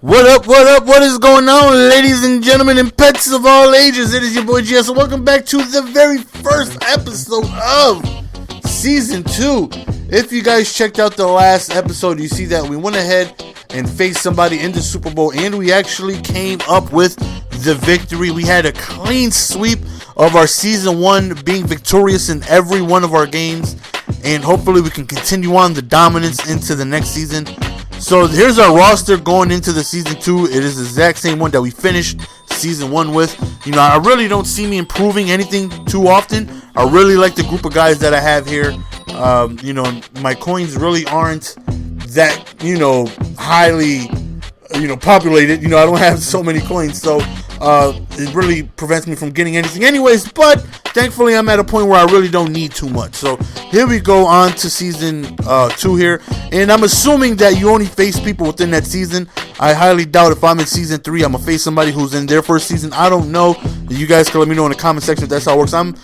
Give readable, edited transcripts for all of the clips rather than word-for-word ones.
What up, what up, what is going on, ladies and gentlemen and pets of all ages? It is your boy GS, and welcome back to the very first episode of Season 2. If you guys checked out the last episode, you see that we went ahead and faced somebody in the Super Bowl, and we actually came up with the victory. We had a clean sweep of our Season 1, being victorious in every one of our games, and hopefully we can continue on the dominance into the next season. So here's our roster going into the Season 2. It is the exact same one that we finished Season 1 with. You know, I really don't see me improving anything too often. I really like the group of guys that I have here. You know, my coins really aren't that, highly, populated. You know, I don't have so many coins, so it really prevents me from getting anything anyways. But thankfully, I'm at a point where I really don't need too much. So here we go on to Season 2 here. And I'm assuming that you only face people within that season. I highly doubt if I'm in Season 3, I'm going to face somebody who's in their first season. I don't know. You guys can let me know in the comment section if that's how it works. I'm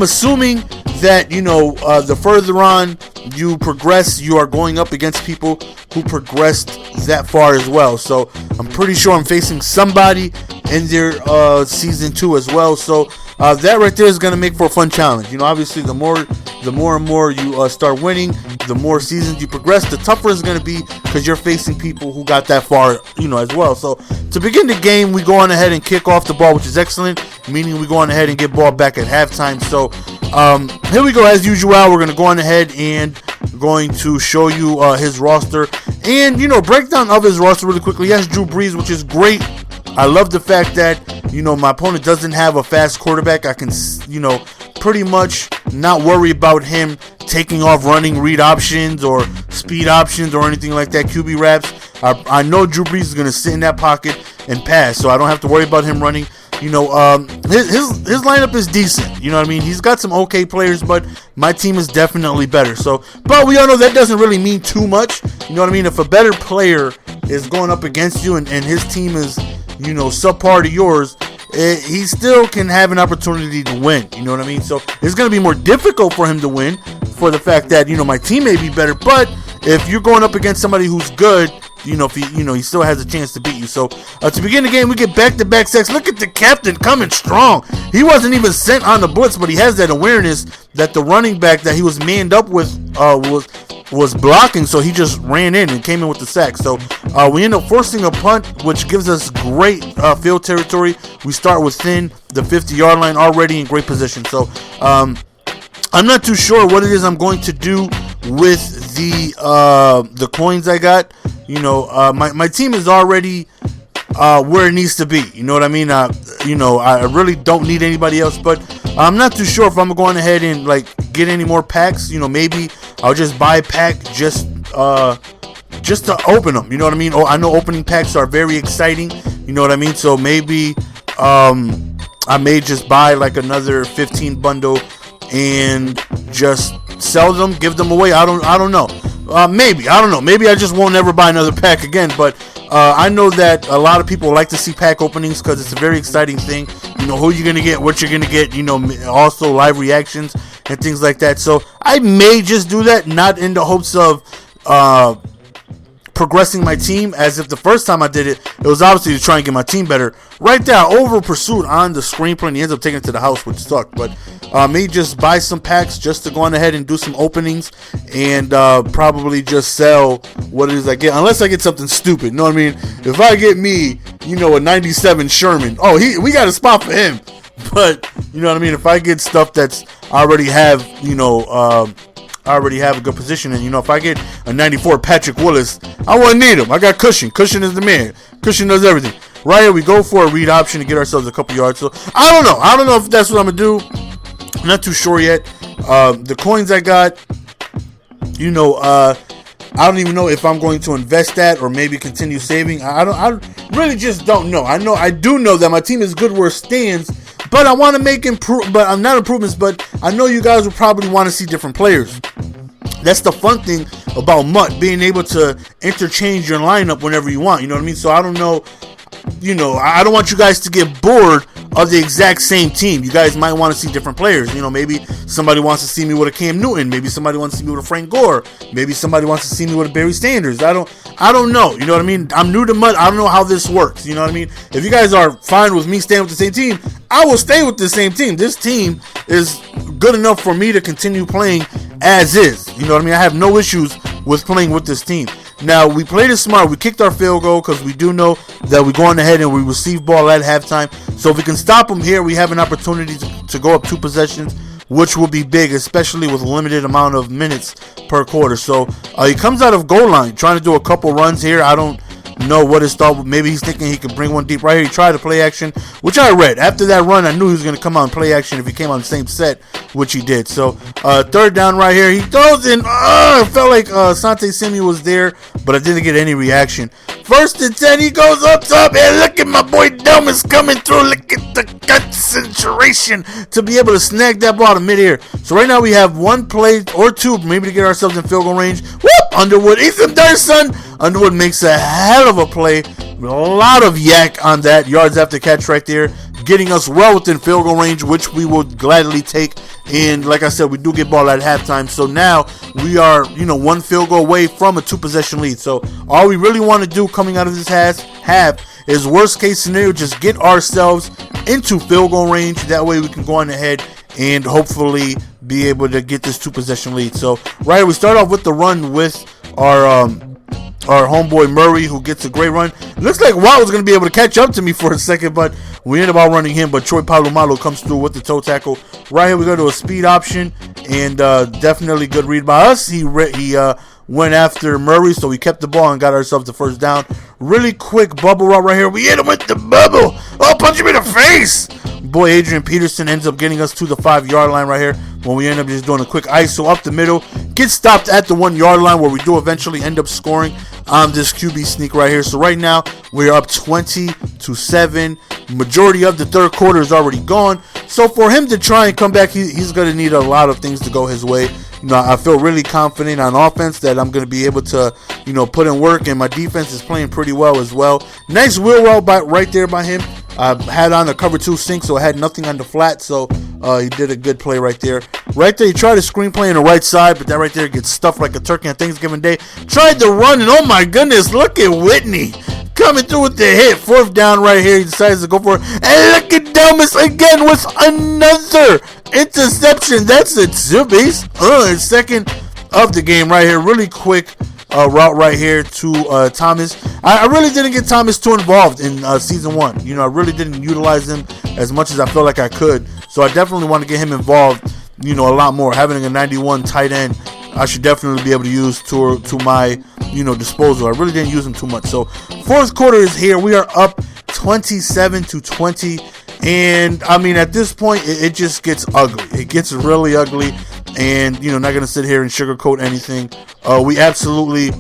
assuming that, the further on you progress, you are going up against people who progressed that far as well. So I'm pretty sure I'm facing somebody in their Season 2 as well. So that right there is going to make for a fun challenge. Obviously the more and more you start winning, the more seasons you progress, the tougher it's going to be because you're facing people who got that far, as well. So to begin the game, we go on ahead and kick off the ball, which is excellent, meaning we go on ahead and get ball back at halftime. So here we go. As usual, we're going to go on ahead and going to show you his roster and, breakdown of his roster really quickly. He has Drew Brees, which is great. I love the fact that, my opponent doesn't have a fast quarterback. I can, pretty much not worry about him taking off running read options or speed options or anything like that, QB wraps. I know Drew Brees is going to sit in that pocket and pass, so I don't have to worry about him running. His lineup is decent. You know what I mean? He's got some okay players, but my team is definitely better. So, but we all know that doesn't really mean too much. You know what I mean? If a better player is going up against you and his team is, subpar to yours, he still can have an opportunity to win. You know what I mean? So it's going to be more difficult for him to win for the fact that, my team may be better. But if you're going up against somebody who's good, if he still has a chance to beat you. So to begin the game, we get back-to-back sacks. Look at the captain coming strong. He wasn't even sent on the blitz, but he has that awareness that the running back that he was manned up with was blocking, so he just ran in and came in with the sack. So we end up forcing a punt, which gives us great field territory. We start within the 50-yard line, already in great position. So I'm not too sure what it is I'm going to do with the coins I got. My team is already where it needs to be. You know what I mean? I really don't need anybody else, but I'm not too sure if I'm going ahead and get any more packs. Maybe I'll just buy a pack just to open them. You know what I mean? I know opening packs are very exciting. You know what I mean? So maybe I may just buy another 15 bundle and just sell them, give them away. I don't know. Maybe I don't know. Maybe I just won't ever buy another pack again. But I know that a lot of people like to see pack openings because it's a very exciting thing. Who you're gonna get, what you're gonna get. Also live reactions and things like that. So I may just do that, not in the hopes of progressing my team, as if the first time I did it was obviously to try and get my team better. Right there, I over pursued on the screenplay and he ends up taking it to the house, which sucked. But may just buy some packs just to go on ahead and do some openings and probably just sell what it is I get, unless I get something stupid. You know what I mean? If I get me, a 97 Sherman, we got a spot for him. But you know what I mean? If I get stuff that's I already have, I already have a good position, and if I get a 94 Patrick Willis, I wouldn't need him. I got Cushion. Cushion is the man. Cushion does everything. Right here, we go for a read option to get ourselves a couple yards. So I don't know. I don't know if that's what I'm gonna do. I'm not too sure yet. The coins I got, I don't even know if I'm going to invest that or maybe continue saving. I really just don't know. I do know that my team is good where it stands, but I want to make not improvements, but I know you guys will probably want to see different players. That's the fun thing about MUT, being able to interchange your lineup whenever you want. You know what I mean? So I don't know. I don't want you guys to get bored of the exact same team. You guys might want to see different players. You know, maybe somebody wants to see me with a Cam Newton. Maybe somebody wants to see me with a Frank Gore. Maybe somebody wants to see me with a Barry Sanders. I don't know. You know what I mean? I'm new to Mud. I don't know how this works. You know what I mean? If you guys are fine with me staying with the same team, I will stay with the same team. This team is good enough for me to continue playing as is. You know what I mean? I have no issues with playing with this team. Now, we played it smart. We kicked our field goal because we do know that we're going ahead and we receive ball at halftime. So if we can stop them here, we have an opportunity to go up 2 possessions, which will be big, especially with a limited amount of minutes per quarter. So he comes out of goal line, trying to do a couple runs here. I don't know what his thought. Maybe he's thinking he could bring one deep right here. He tried to play action, which I read. After that run, I knew he was going to come out and play action if he came on the same set, which he did. So third down right here. He throws in. I felt like Sante Samuel was there, but I didn't get any reaction. First and 10, he goes up top, and look at my boy Delmas coming through. Look at the concentration to be able to snag that ball to midair. So right now we have 1 play or 2, maybe to get ourselves in field goal range. Whoop! Underwood, eat some dirt, son. Underwood makes a hell of a play. A lot of yak on that. Yards after catch right there, getting us well within field goal range, which we will gladly take. And like I said, we do get ball at halftime. So now we are, 1 field goal away from a 2 possession lead. So all we really want to do coming out of this half is, worst case scenario, just get ourselves into field goal range. That way we can go on ahead and hopefully be able to get this 2 possession lead. So right here, we start off with the run with our homeboy Murray, who gets a great run. Looks like Watt was going to be able to catch up to me for a second, but we end up outrunning him. But Troy Polamalu comes through with the toe tackle. Right here, we go to a speed option, and definitely good read by us. He went after Murray, so we kept the ball and got ourselves the first down. Really quick bubble route right here. We hit him with the bubble. Oh, punch him in the face. Boy, Adrian Peterson ends up getting us to the 5-yard line right here, when we end up just doing a quick ISO up the middle. Get stopped at the 1-yard line, where we do eventually end up scoring on this QB sneak right here. So right now, we're up 20-7. Majority of the third quarter is already gone. So for him to try and come back, he's going to need a lot of things to go his way. I feel really confident on offense that I'm going to be able to, put in work, and my defense is playing pretty well as well. Nice wheel route right there by him. I had on a cover 2 sink, so I had nothing on the flat, so he did a good play right there. Right there, he tried a screen play on the right side, but that right there gets stuffed like a turkey on Thanksgiving Day. Tried to run, and oh my goodness, look at Whitney coming through with the hit. 4th down right here, he decides to go for it. And look at Delmas again with another interception. That's a 2-base. Second of the game right here. Really quick route right here to Thomas. I really didn't get Thomas too involved in season 1. I really didn't utilize him as much as I felt like I could. So I definitely want to get him involved, a lot more. Having a 91 tight end, I should definitely be able to use to my, disposal. I really didn't use him too much. So 4th quarter is here. We are up 27-20. And I mean, at this point, it just gets ugly. It gets really ugly. And, not going to sit here and sugarcoat anything. We absolutely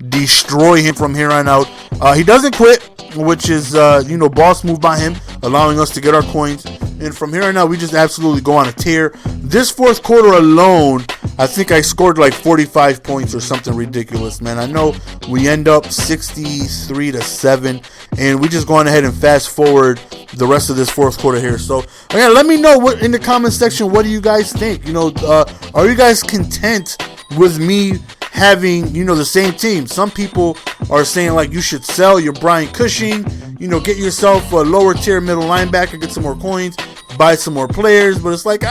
destroy him from here on out. He doesn't quit, which is, boss move by him, allowing us to get our coins. And from here on out, we just absolutely go on a tear. This 4th quarter alone, I think I scored like 45 points or something ridiculous, man. I know we end up 63-7, and we just go on ahead and fast forward the rest of this 4th quarter here. So, again, let me know in the comment section, what do you guys think? Are you guys content with me having, the same team? Some people are saying, like, you should sell your Brian Cushing, get yourself a lower tier middle linebacker, get some more coins, buy some more players. But it's like,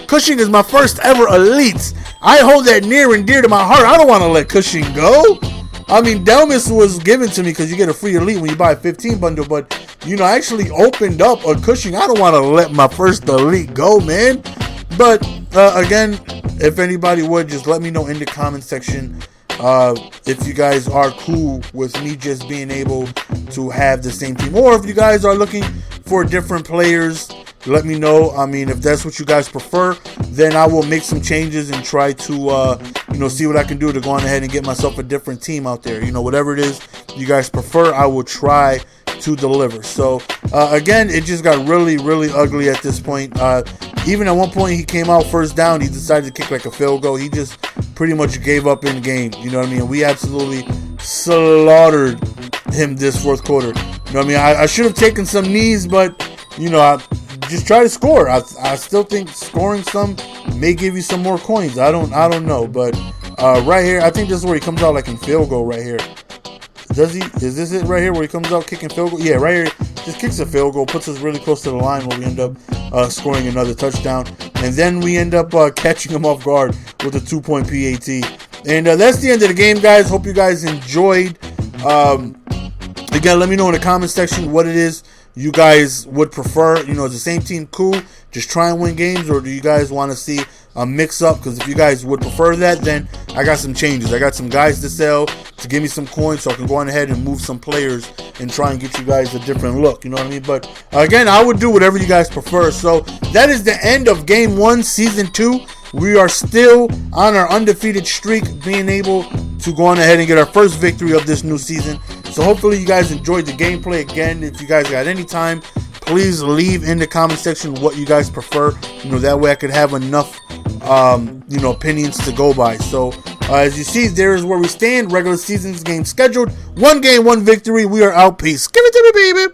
Cushing is my first ever elite. I hold that near and dear to my heart. I don't want to let Cushing go. I mean, Delmas was given to me because you get a free elite when you buy a 15 bundle, but, I actually opened up a Cushing. I don't want to let my first elite go, man. But, again, if anybody would, just let me know in the comment section if you guys are cool with me just being able to have the same team. Or if you guys are looking for different players, let me know. I mean, if that's what you guys prefer, then I will make some changes and try to, see what I can do to go on ahead and get myself a different team out there. Whatever it is you guys prefer, I will try to deliver. So, again, it just got really, really ugly at this point. Even at one point, he came out 1st down. He decided to kick like a field goal. He just pretty much gave up in the game. You know what I mean? We absolutely slaughtered him this 4th quarter. You know what I mean? I should have taken some knees, but just try to score. I still think scoring some may give you some more coins. I don't know, but right here, I think this is where he comes out like in field goal right here. Does he? Is this it right here where he comes out kicking field goal? Yeah, right here, just kicks a field goal, puts us really close to the line where we end up scoring another touchdown, and then we end up catching him off guard with a 2-point PAT. And that's the end of the game, guys. Hope you guys enjoyed. Again, let me know in the comment section what it is you guys would prefer. Is the same team cool? Just try and win games, or do you guys want to see a mix-up? Because if you guys would prefer that, then I got some changes. I got some guys to sell to give me some coins so I can go on ahead and move some players and try and get you guys a different look. You know what I mean? But again, I would do whatever you guys prefer. So that is the end of Game 1, Season 2. We are still on our undefeated streak, being able to go on ahead and get our first victory of this new season. So hopefully you guys enjoyed the gameplay. Again, if you guys got any time, please leave in the comment section what you guys prefer. That way I could have enough, opinions to go by. So as you see, there is where we stand. Regular season's game scheduled. 1 game, 1 victory. We are out. Peace. Give it to me, baby.